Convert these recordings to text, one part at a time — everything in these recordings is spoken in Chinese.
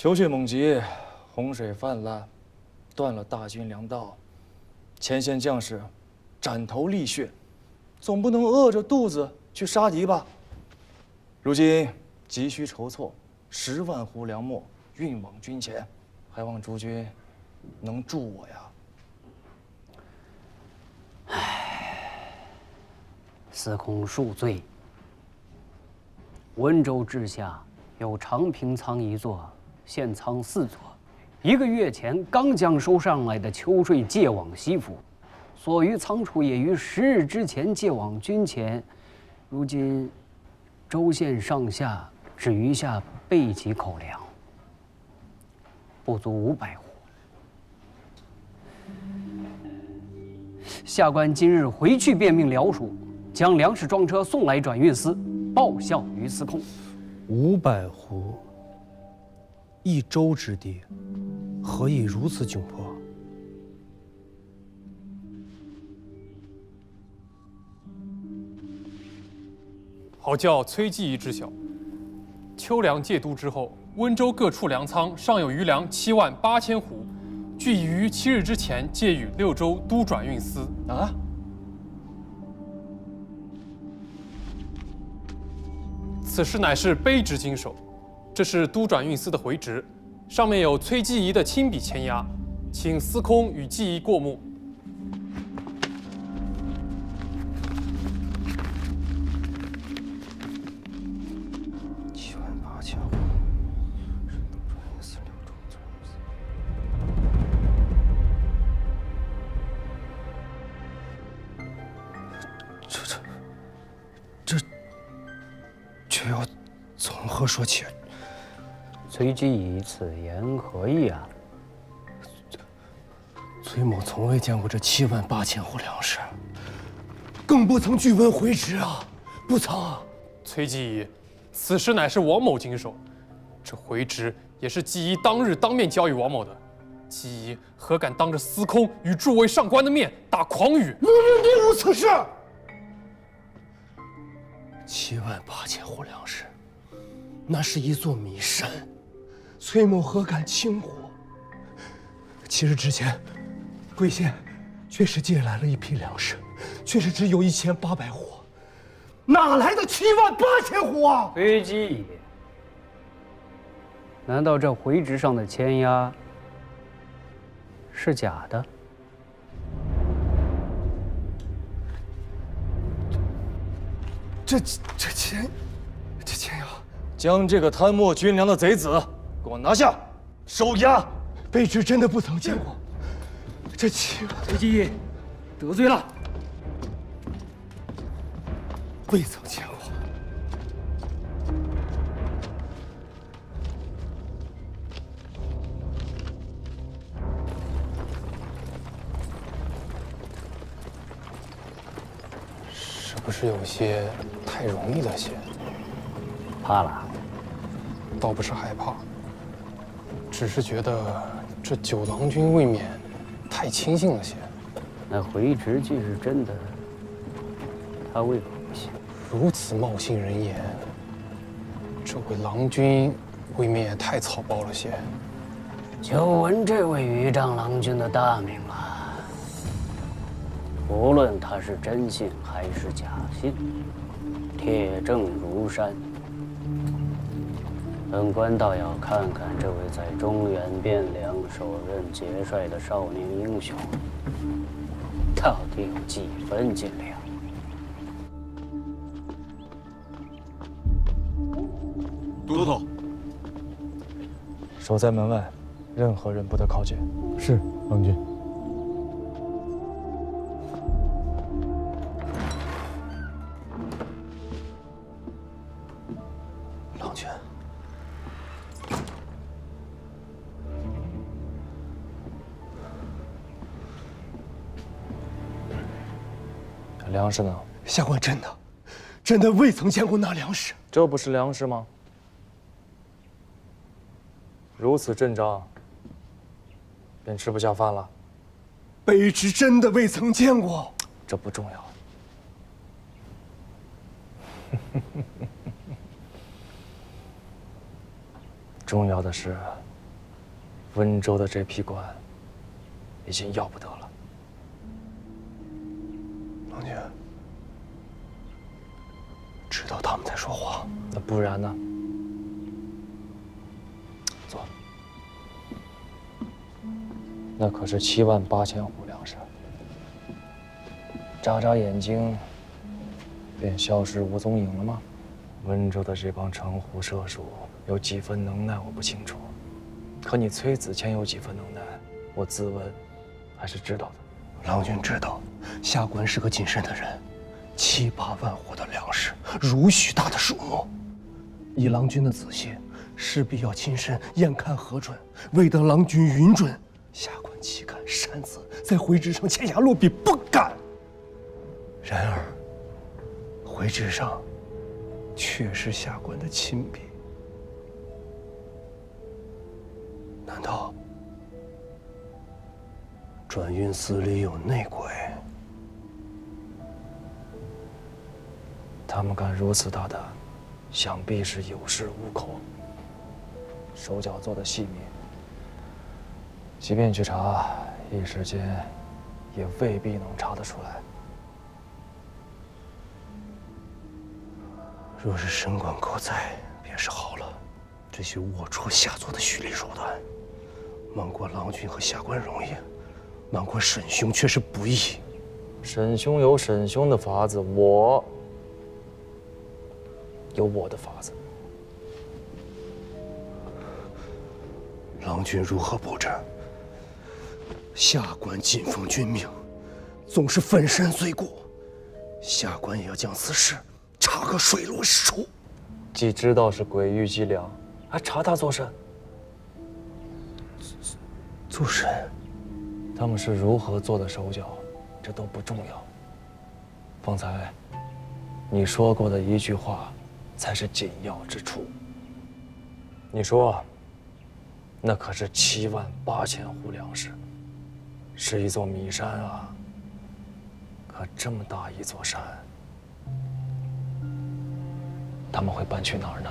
秋血猛急，洪水泛滥，断了大军粮道。前线将士斩头沥血，总不能饿着肚子去杀敌吧？如今急需筹措10万斛粮秣，运往军前，还望诸君能助我呀。司空恕罪。温州治下有长平仓1座，现仓4座。1个月前刚将收上来的秋税借往西府，所余仓储也于10日之前借往军前。如今州县上下只余下备给口粮，不足500斛。下官今日回去便命辽属，将粮食装车送来转运司，报效于司空。500斛，1州之地，何以如此窘迫？好叫崔继仪知晓。秋粮借都之后，温州各处粮仓尚有余粮7万8千斛，据已于7日之前借予6州都转运司。啊！此事乃是卑职经手，这是都转运司的回执，上面有崔继仪的亲笔签押，请司空与继仪过目。78000斛，这却要从何说起？崔继仪此言何意啊？崔某从未见过这7万8千斛粮食，更不曾据闻回执啊，不曾啊。崔继仪，此事乃是王某经手，这回执也是继仪当日当面交予王某的。继仪何敢当着司空与诸位上官的面打诳语？明明并无此事。7万8千斛粮食，那是一座米山，崔某何敢轻忽？7日之前，贵县确实借来了一批粮食，确实只有1800斛，哪来的7万8千斛啊？崔继仪，难道这回执上的签押是假的？这签押，将这个贪没军粮的贼子给我拿下，收押。卑职真的不曾见过。这7万，崔继仪，得罪了。未曾见过。是不是有些太容易了些？怕了？倒不是害怕，只是觉得这9郎君未免太轻信了些。那回执既是真的，他为何不信？如此冒信人言，这位郎君未免也太草包了些。久闻这位余丈郎君的大名了。无论他是真信还是假信，铁证如山。本官倒要看看这位在中原汴梁首任节帅的少年英雄，到底有几分斤两。都头，守在门外，任何人不得靠近。是，郎君。郎君，粮食呢？下官真的未曾见过那粮食。这不是粮食吗？如此阵仗，便吃不下饭了。卑职真的未曾见过。这不重要。重要的是，温州的这批官已经要不得了。郎君，知道他们在说谎，那不然呢？坐。那可是78000户粮食，眨眨眼睛便消失无踪影了吗？温州的这帮城狐社鼠有几分能耐，我不清楚。可你崔子谦有几分能耐，我自问还是知道的。郎君知道，下官是个谨慎的人，7、8万户的粮食，如许大的数目，以郎君的仔细，势必要亲身验看核准。未得郎君允准，下官岂敢擅自在回执上签下落笔？不敢。然而，回执上却是下官的亲笔。难道转运司里有内鬼？他们敢如此大胆，想必是有恃无恐，手脚做得细密。即便去查，一时间也未必能查得出来。若是神官狗在，便是好了。这些龌龊下作的虚礼手段，瞒过郎君和下官容易，瞒过沈兄却是不易。沈兄有沈兄的法子，我有我的法子。郎君如何布置？下官尽奉君命，纵是粉身碎骨，下官也要将此事查个水落石出。既知道是鬼域伎俩，还查他做甚？做甚？他们是如何做的手脚，这都不重要。方才你说过的一句话，才是紧要之处。你说，那可是78000户粮食，是一座米山啊！可这么大一座山，他们会搬去哪儿呢？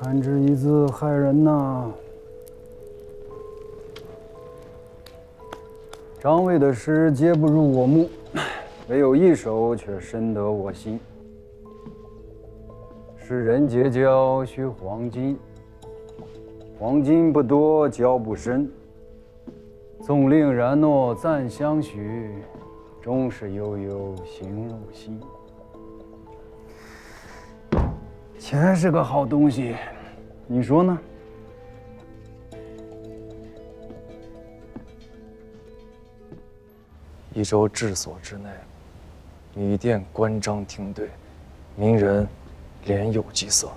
弹指一字害人呐！张卫的诗皆不入我目，唯有一首却深得我心。世人结交须黄金，黄金不多交不深。纵令然诺暂相许，终是悠悠行入心。钱是个好东西，你说呢？一州治所之内，米店关张停对，民人连有饥色，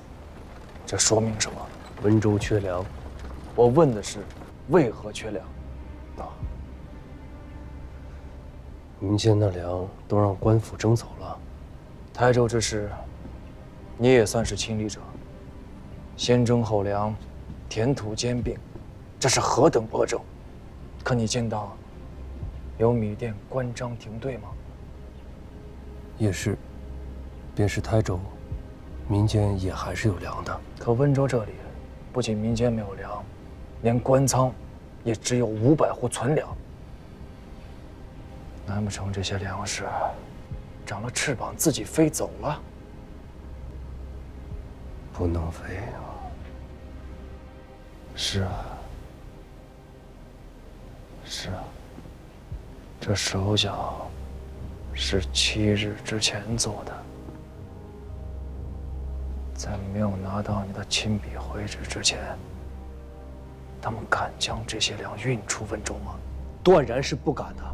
这说明什么？温州缺粮，我问的是，为何缺粮？民间的粮都让官府征走了。台州之事，你也算是亲历者。先征后粮，田土兼并，这是何等恶政！可你见到有米店关张停对吗？也是，便是台州，民间也还是有粮的。可温州这里，不仅民间没有粮，连官仓也只有500户存粮。难不成这些粮食长了翅膀自己飞走了？不能飞啊！是啊，是啊，这手脚是7日之前做的，在没有拿到你的亲笔回执之前，他们敢将这些粮运出温州吗？断然是不敢的。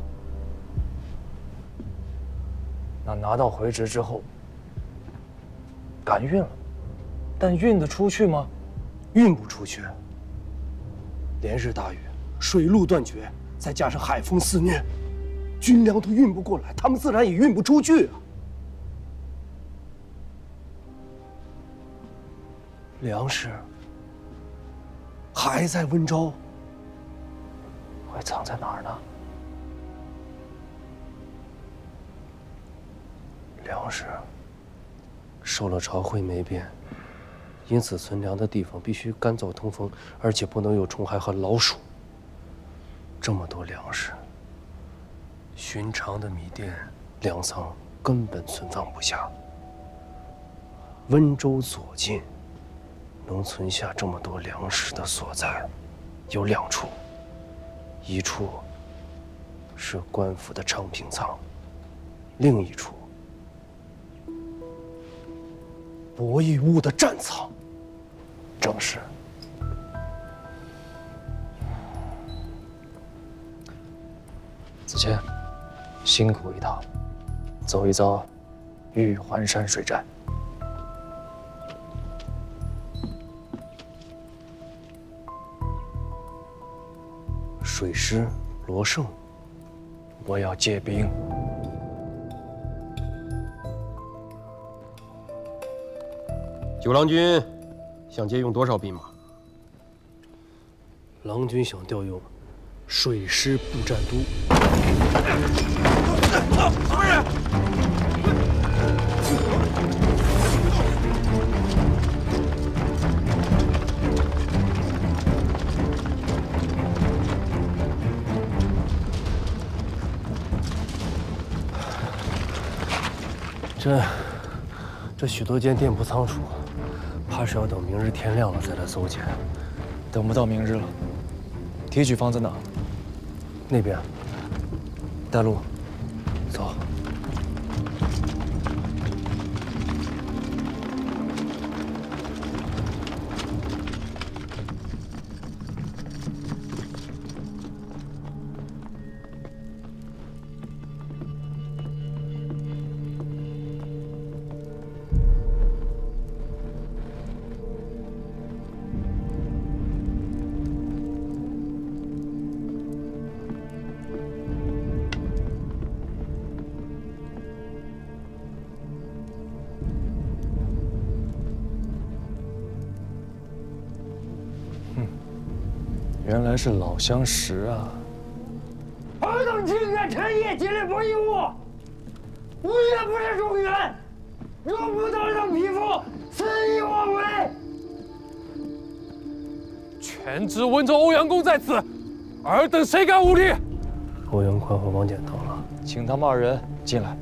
那拿到回执之后，敢运了，但运得出去吗？运不出去。连日大雨，水路断绝，再加上海风肆虐，军粮都运不过来，他们自然也运不出去啊。粮食还在温州，会藏在哪儿呢？粮食受了朝会没变，因此存粮的地方必须干燥通风，而且不能有虫害和老鼠。这么多粮食，寻常的米店粮仓根本存放不下。温州左近能存下这么多粮食的所在，有2处，一处是官府的昌平仓，另一处博弈坞的战仓。正是。子谦，辛苦一趟，走一遭玉环山水寨。水师罗胜，我要借兵。九郎君想借用多少兵马？郎君想调用水师步战都。这许多间店铺仓储，怕是要等明日天亮了再来搜检。等不到明日了。提取方在哪？那边，带路，走。原来是老相识啊！尔等竟敢趁夜进来博弈坞，无月不是中原，若不当让匹夫，肆意妄为。全知温州欧阳公在此，尔等谁敢无礼？欧阳宽和王翦到了，请他们2人进来。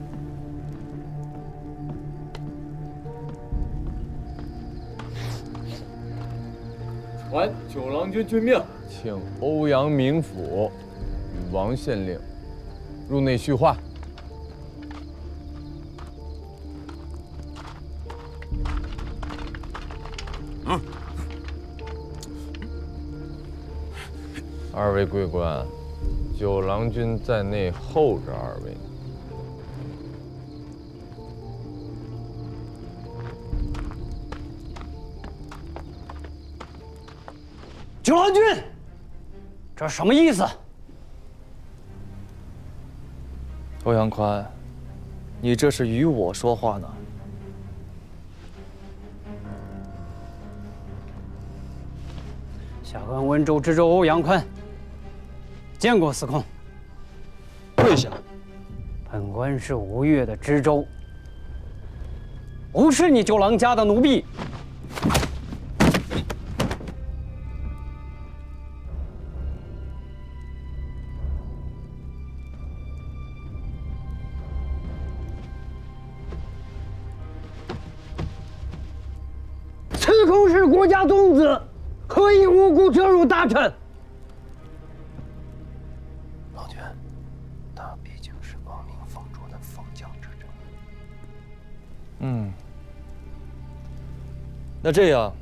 传九郎君军命，请欧阳明府与王县令入内叙话。2位贵官，九郎君在内候着2位。九郎君，这什么意思？欧阳宽，你这是与我说话呢？下官温州知州欧阳宽，见过司空。跪下。本官是吴越的知州，不是你九郎家的奴婢。司空是国家宗子，何以无故折辱大臣？郎君，他毕竟是亡命奉主的封将之者。那这样，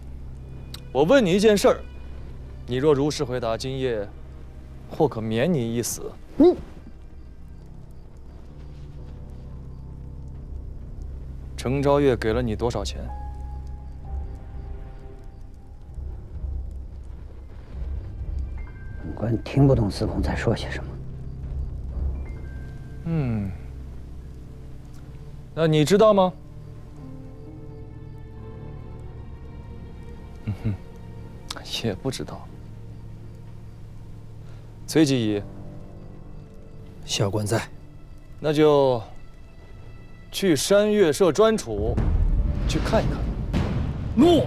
我问你一件事儿，你若如实回答，今夜或可免你一死。你程昭月给了你多少钱？本官听不懂司空在说些什么。那你知道吗？也不知道。崔继义，下官在。那就去山岳社专处去看一看。诺。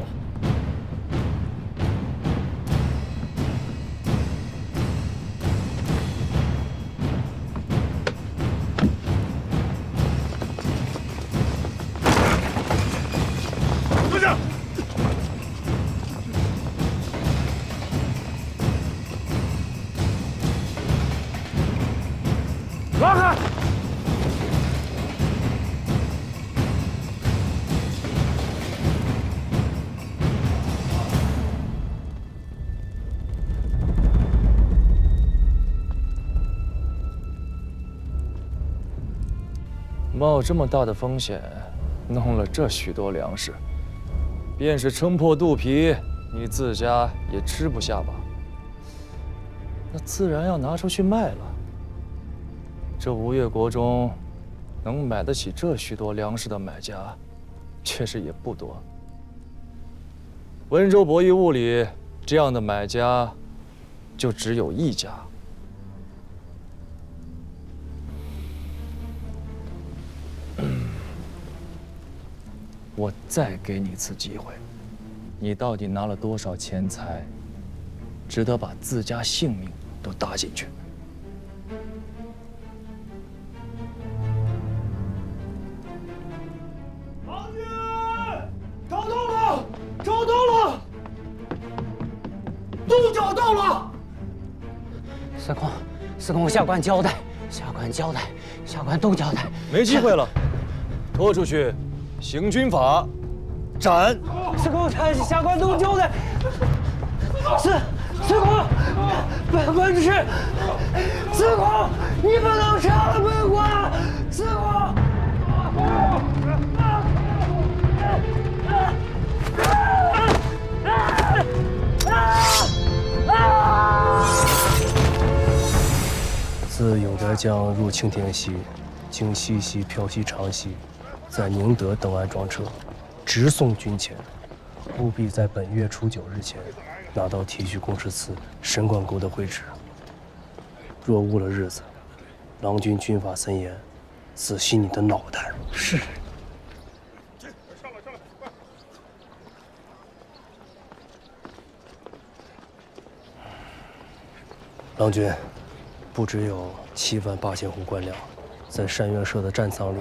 拉开！冒这么大的风险，弄了这许多粮食，便是撑破肚皮，你自家也吃不下吧？那自然要拿出去卖了。这吴越国中，能买得起这许多粮食的买家，确实也不多。温州博弈物里，这样的买家，就只有一家。我再给你一次机会，你到底拿了多少钱财，值得把自家性命都搭进去？王军，找到了，找到了，都找到了。司空，下官交代，下官都交代。没机会了，拖出去，行军法，斩。司空，下官都交代。司空，本官是司空，你不能杀了本官，司空。自永德江入青田溪，经西溪、漂溪、长溪，在宁德登岸装车，直送军前。务必在本月初9日前拿到提举公事司神管沟的会旨。若误了日子，郎君军法森严，仔细你的脑袋。是。郎君，不只有7万8千斛官粮，在山岳社的战仓里，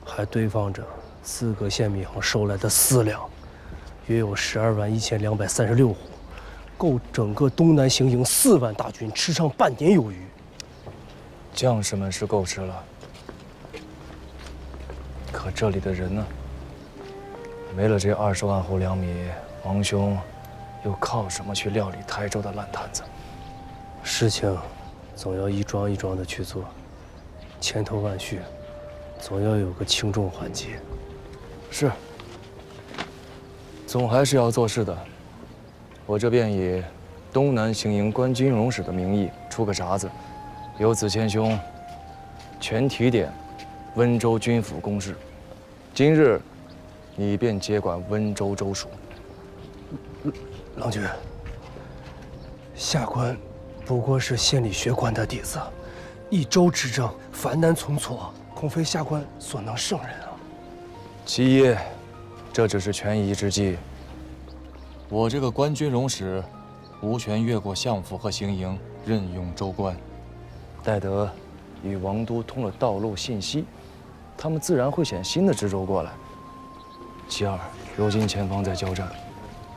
还堆放着4个县米行收来的私粮，约有12万1236斛，够整个东南行营4万大军吃上半年有余。将士们是够吃了，可这里的人呢？没了这20万斛粮米，王兄又靠什么去料理台州的烂摊子？事情总要一桩一桩的去做，千头万绪，总要有个轻重缓急。是，总还是要做事的。我这便以东南行营关军容使的名义出个札子，由子谦兄全提点温州军府公事。今日你便接管温州州属。郎君，下官不过是县里学官的底子，一州之政繁难从错，恐非下官所能胜任啊。其一，这只是权宜之计。我这个关军容使，无权越过相府和行营任用州官。待得与王都通了道路信息，他们自然会选新的知州过来。其二，如今前方在交战，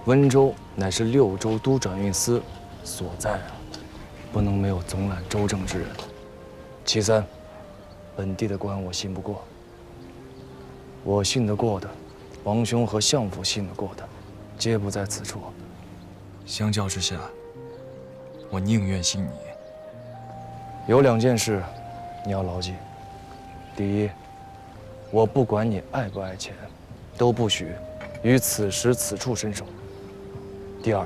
温州乃是6州都转运司所在啊，不能没有总揽州政之人。其三，本地的官我信不过。我信得过的，王兄和相府信得过的，皆不在此处。相较之下，我宁愿信你。有2件事，你要牢记。第一，我不管你爱不爱钱，都不许于此时此处伸手。第二，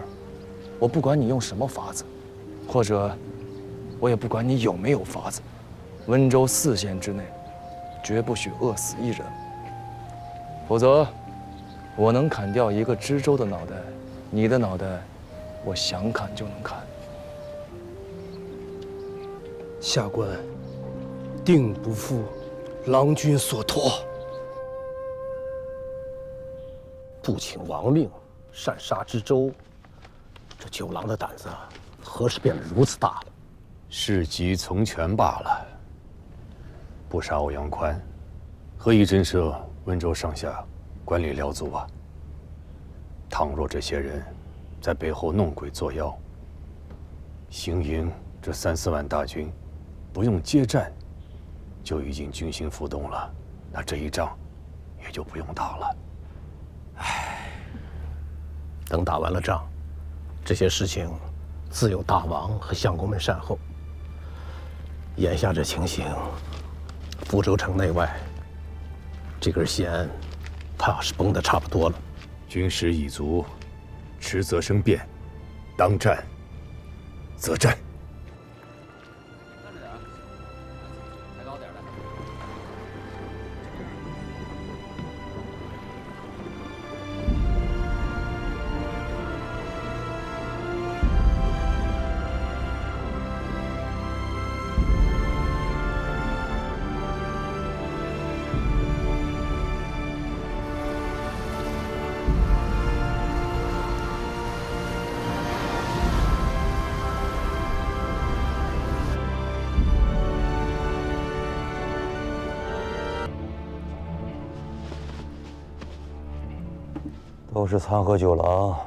我不管你用什么法子，或者我也不管你有没有法子，温州4县之内，绝不许饿死一人。否则，我能砍掉一个知州的脑袋，你的脑袋，我想砍就能砍。下官定不负郎君所托。不请王命，擅杀知州，这九郎的胆子何时变得如此大了？事急从权罢了。不杀欧阳宽，何以震慑温州上下管理辽族啊？倘若这些人在背后弄鬼作妖，行营这3、4万大军，不用接战，就已经军心浮动了，那这一仗也就不用打了。等打完了仗，这些事情自有大王和相公们善后。眼下这情形，福州城内外这根弦，怕是绷得差不多了。军师已足，迟则生变，当战则战。站着点儿，抬高点儿来。都是参合九郎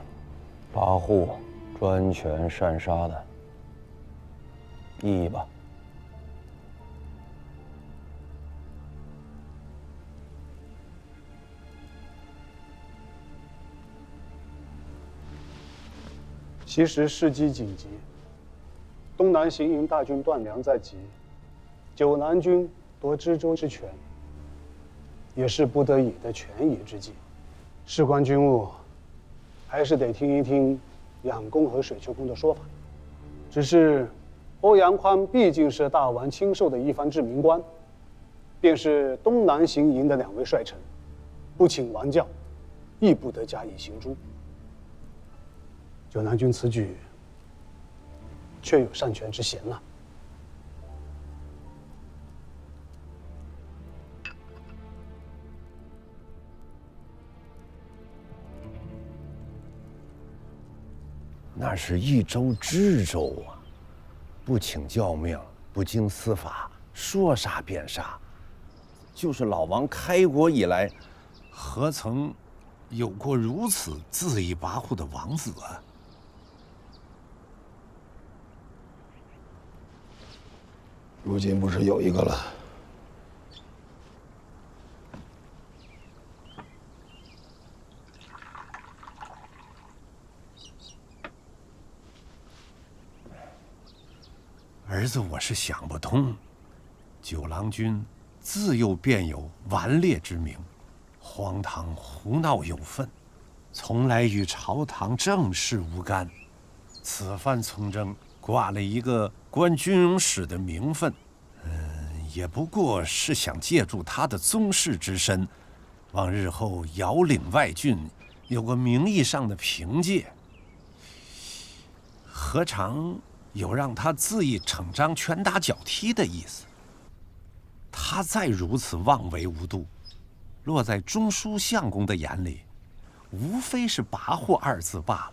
跋扈、专权擅杀的，议吧。其实时机紧急，东南行营大军断粮在即，九南军夺知州之权，也是不得已的权宜之计。事关军务，还是得听一听养公和水秋公的说法。只是欧阳宽毕竟是大王亲授的一番治民官，便是东南行营的2位帅臣，不请王教，亦不得加以行诛。九南军此举，确有擅权之嫌了。那是一州知州啊，不请教命，不经司法，说杀便杀。就是老王开国以来，何曾有过如此恣意跋扈的王子啊？如今不是有一个了？儿子，我是想不通，九郎君自幼便有顽劣之名，荒唐胡闹有份，从来与朝堂政事无干。此番从政，挂了一个官军容使的名分，也不过是想借助他的宗室之身，望日后遥领外郡，有个名义上的凭借。何尝有让他恣意逞张、拳打脚踢的意思？他再如此妄为无度，落在中书相公的眼里，无非是跋扈2字罢了。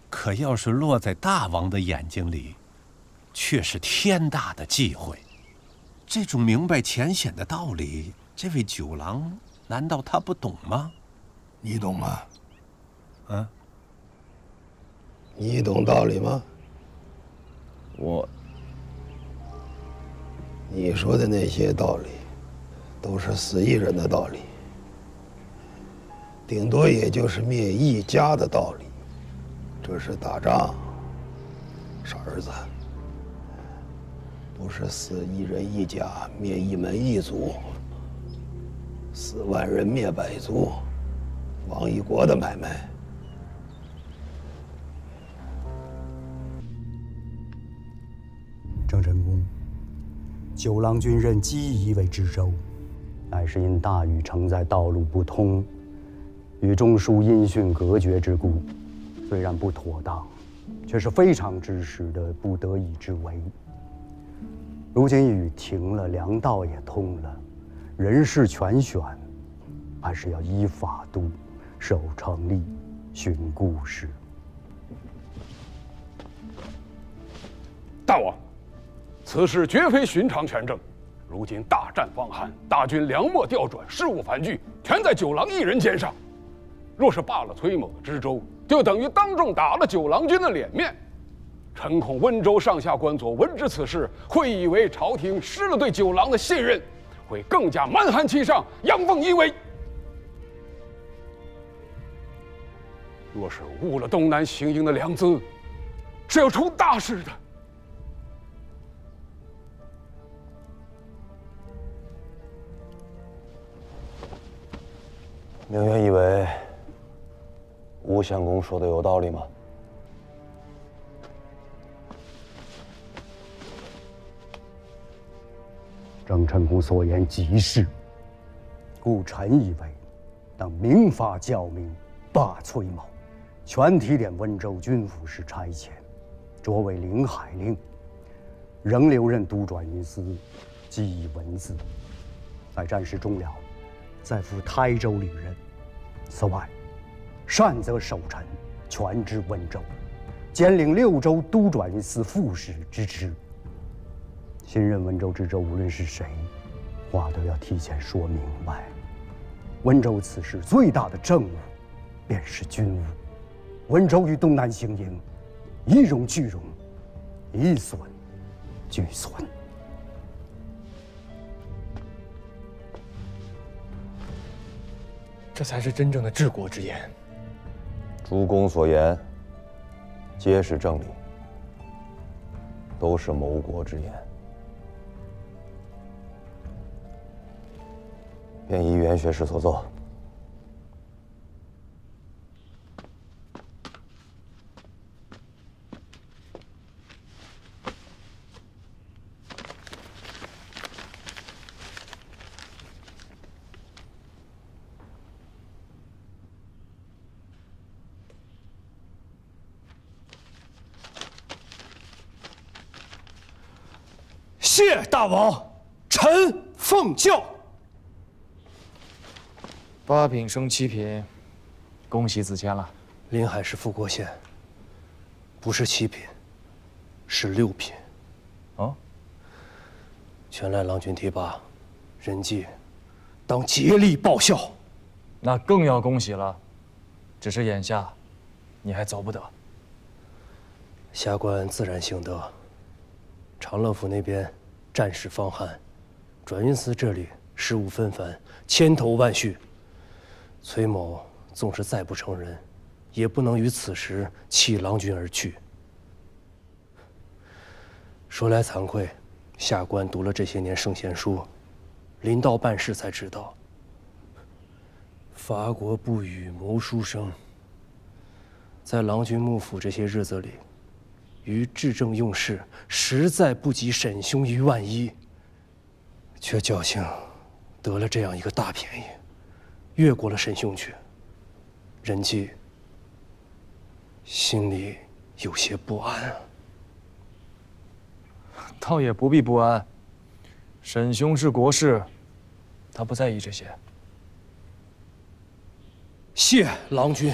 可要是落在大王的眼睛里，却是天大的忌讳。这种明白浅显的道理，这位九郎难道他不懂吗？你懂吗？啊？你懂道理吗？你说的那些道理，都是死一人的道理，顶多也就是灭一家的道理。这是打仗，傻儿子，不是死一人一家，灭一门一族，4万人灭百族，亡一国的买卖。郑成功，九郎军任姬夷为知州，乃是因大禹城在道路不通，与中书音讯隔绝之故。虽然不妥当，却是非常之时的不得已之为。如今雨停了，粮道也通了，人事全选，还是要依法度，守城吏，寻故事。大王，此事绝非寻常权政。如今大战方汉，大军粮秣调转，事务繁剧，全在九郎一人肩上。若是罢了崔某的知州，就等于当众打了九郎君的脸面。臣恐温州上下官佐闻知此事，会以为朝廷失了对九郎的信任，会更加蛮汉欺上，阳奉阴违。若是误了东南行营的良资，是要出大事的。明远以为吴相公说的有道理吗？郑成功所言极是，故臣以为，当明法教民，罢崔某，全体点温州军府使差遣，擢为临海令，仍留任都转运司，记忆文字。在战事终了，再赴台州履任。此外，善则守臣，全知温州，兼领6州都转运司副使之职。新任温州知州无论是谁，话都要提前说明白。温州此时最大的政务，便是军务。温州与东南行营，一荣俱荣，一损俱损。这才是真正的治国之言。诸公所言，皆是正理，都是谋国之言。便依袁学士所奏。谢大王，臣奉教。8品升7品，恭喜子谦了。临海市富国县，不是7品，是6品。哦，全赖郎君提拔，人纪当竭力报效。那更要恭喜了，只是眼下你还走不得。下官自然行得。长乐府那边战事方悍，转运司这里事务纷繁，千头万绪。崔某纵是再不成人，也不能于此时弃郎君而去。说来惭愧，下官读了这些年圣贤书，临到办事才知道，伐国不与谋书生。在郎君幕府这些日子里，于治政用事，实在不及沈兄于万一，却侥幸得了这样一个大便宜，越过了沈兄去。人纪心里有些不安啊。倒也不必不安，沈兄是国士，他不在意这些。谢郎君。